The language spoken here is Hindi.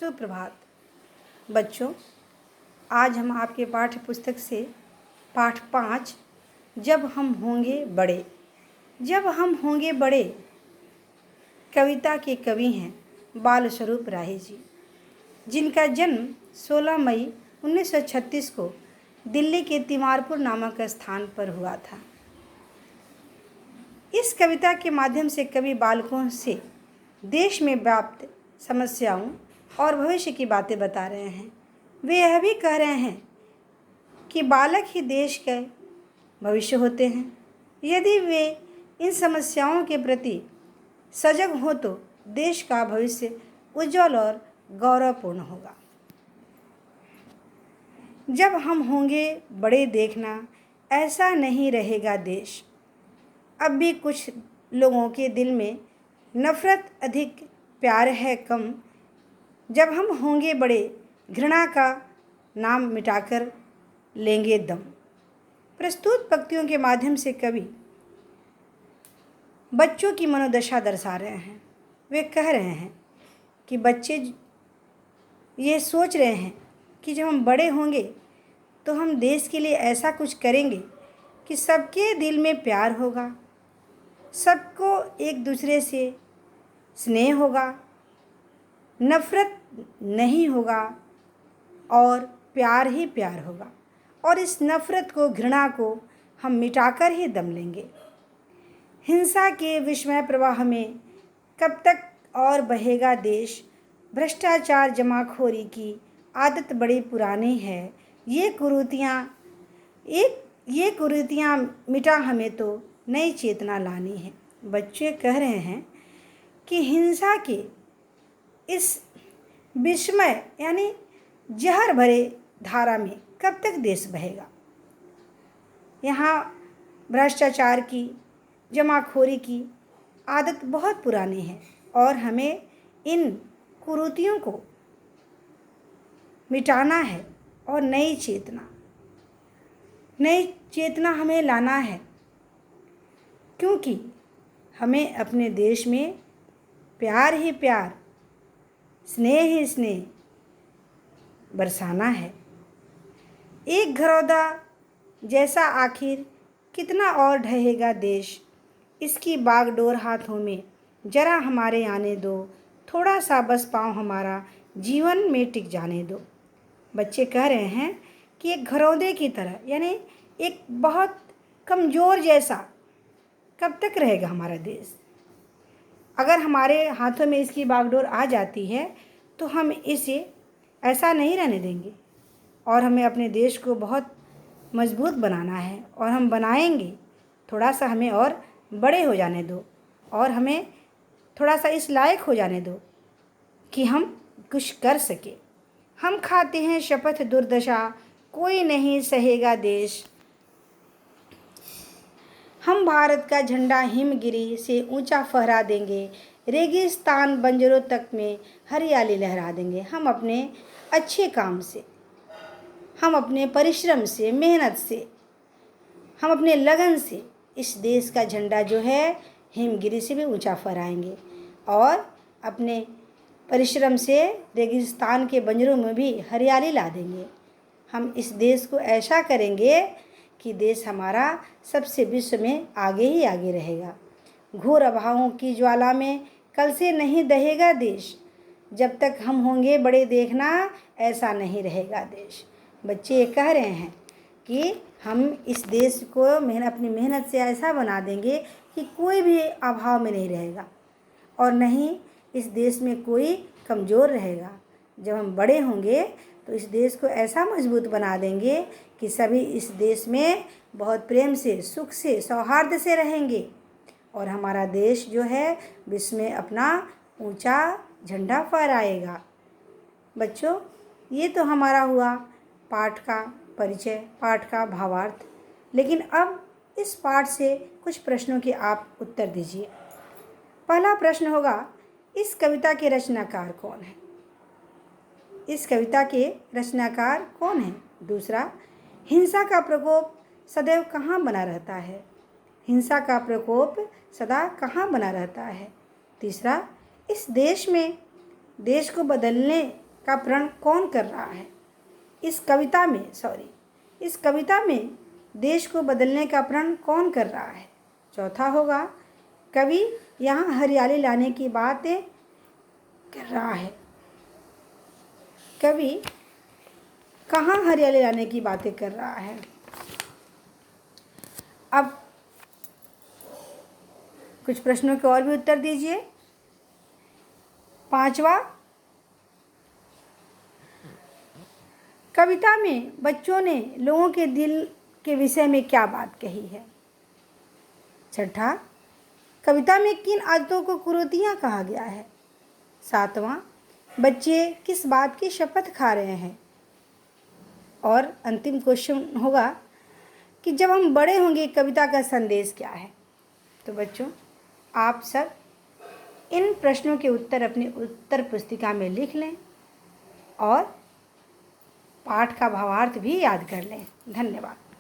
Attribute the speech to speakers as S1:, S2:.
S1: सुप्रभात बच्चों। आज हम आपके पाठ्य पुस्तक से पाठ 5 जब हम होंगे बड़े। जब हम होंगे बड़े कविता के कवि हैं बाल स्वरूप राही जी, जिनका जन्म 16 मई 1936 को दिल्ली के तिमारपुर नामक स्थान पर हुआ था। इस कविता के माध्यम से कवि बालकों से देश में व्याप्त समस्याओं और भविष्य की बातें बता रहे हैं। वे यह भी कह रहे हैं कि बालक ही देश के भविष्य होते हैं। यदि वे इन समस्याओं के प्रति सजग हो तो देश का भविष्य उज्जवल और गौरवपूर्ण होगा। जब हम होंगे बड़े देखना ऐसा नहीं रहेगा देश। अब भी कुछ लोगों के दिल में नफ़रत अधिक, प्यार है कम। जब हम होंगे बड़े घृणा का नाम मिटाकर लेंगे दम। प्रस्तुत पंक्तियों के माध्यम से कवि बच्चों की मनोदशा दर्शा रहे हैं। वे कह रहे हैं कि बच्चे ये सोच रहे हैं कि जब हम बड़े होंगे तो हम देश के लिए ऐसा कुछ करेंगे कि सबके दिल में प्यार होगा, सबको एक दूसरे से स्नेह होगा, नफ़रत नहीं होगा और प्यार ही प्यार होगा। और इस नफ़रत को, घृणा को हम मिटाकर ही दम लेंगे। हिंसा के विस्मय प्रवाह में कब तक और बहेगा देश। भ्रष्टाचार जमाखोरी की आदत बड़ी पुरानी है। ये कुरीतियाँ मिटा हमें तो नई चेतना लानी है। बच्चे कह रहे हैं कि हिंसा के इस विस्मय यानी जहर भरे धारा में कब तक देश बहेगा। यहाँ भ्रष्टाचार की, जमाखोरी की आदत बहुत पुरानी है और हमें इन कुरीतियों को मिटाना है और नई चेतना हमें लाना है, क्योंकि हमें अपने देश में प्यार ही प्यार, स्नेह ही स्नेह बरसाना है। एक घरौंदा जैसा आखिर कितना और ढहेगा देश। इसकी बागडोर हाथों में जरा हमारे आने दो। थोड़ा सा बस पाँव हमारा जीवन में टिक जाने दो। बच्चे कह रहे हैं कि एक घरौंदे की तरह, यानी एक बहुत कमज़ोर जैसा कब तक रहेगा हमारा देश। अगर हमारे हाथों में इसकी बागडोर आ जाती है तो हम इसे ऐसा नहीं रहने देंगे और हमें अपने देश को बहुत मजबूत बनाना है और हम बनाएंगे। थोड़ा सा हमें और बड़े हो जाने दो और हमें थोड़ा सा इस लायक हो जाने दो कि हम कुछ कर सके। हम खाते हैं शपथ दुर्दशा, कोई नहीं सहेगा देश। हम भारत का झंडा हिमगिरी से ऊंचा फहरा देंगे। रेगिस्तान बंजरों तक में हरियाली लहरा देंगे। हम अपने अच्छे काम से, हम अपने परिश्रम से, मेहनत से, हम अपने लगन से इस देश का झंडा जो है हिमगिरी से भी ऊंचा फहराएंगे और अपने परिश्रम से रेगिस्तान के बंजरों में भी हरियाली ला देंगे। हम इस देश को ऐसा करेंगे कि देश हमारा सबसे विश्व में आगे ही आगे रहेगा। घोर अभावों की ज्वाला में कल से नहीं दहेगा देश। जब तक हम होंगे बड़े देखना ऐसा नहीं रहेगा देश। बच्चे ये कह रहे हैं कि हम इस देश को अपनी मेहनत से ऐसा बना देंगे कि कोई भी अभाव में नहीं रहेगा और नहीं इस देश में कोई कमज़ोर रहेगा। जब हम बड़े होंगे तो इस देश को ऐसा मजबूत बना देंगे कि सभी इस देश में बहुत प्रेम से, सुख से, सौहार्द से रहेंगे और हमारा देश जो है विश्व में अपना ऊंचा झंडा फहराएगा। बच्चों, ये तो हमारा हुआ पाठ का परिचय, पाठ का भावार्थ। लेकिन अब इस पाठ से कुछ प्रश्नों के आप उत्तर दीजिए। पहला प्रश्न होगा, इस कविता के रचनाकार कौन है? इस कविता के रचनाकार कौन है? दूसरा, हिंसा का प्रकोप सदैव कहाँ बना रहता है? हिंसा का प्रकोप सदा कहाँ बना रहता है? तीसरा, इस देश में देश को बदलने का प्रण कौन कर रहा है? इस कविता में देश को बदलने का प्रण कौन कर रहा है? चौथा होगा, कवि यहाँ हरियाली लाने की बातें कर रहा है। कवि कहाँ हरियाली लाने की बातें कर रहा है? अब कुछ प्रश्नों के और भी उत्तर दीजिए। पांचवा, कविता में बच्चों ने लोगों के दिल के विषय में क्या बात कही है? छठा, कविता में किन आदतों को कुरीतियाँ कहा गया है? सातवां, बच्चे किस बात की शपथ खा रहे हैं? और अंतिम क्वेश्चन होगा कि जब हम बड़े होंगे कविता का संदेश क्या है? तो बच्चों, आप सब इन प्रश्नों के उत्तर अपनी उत्तर पुस्तिका में लिख लें और पाठ का भावार्थ भी याद कर लें। धन्यवाद।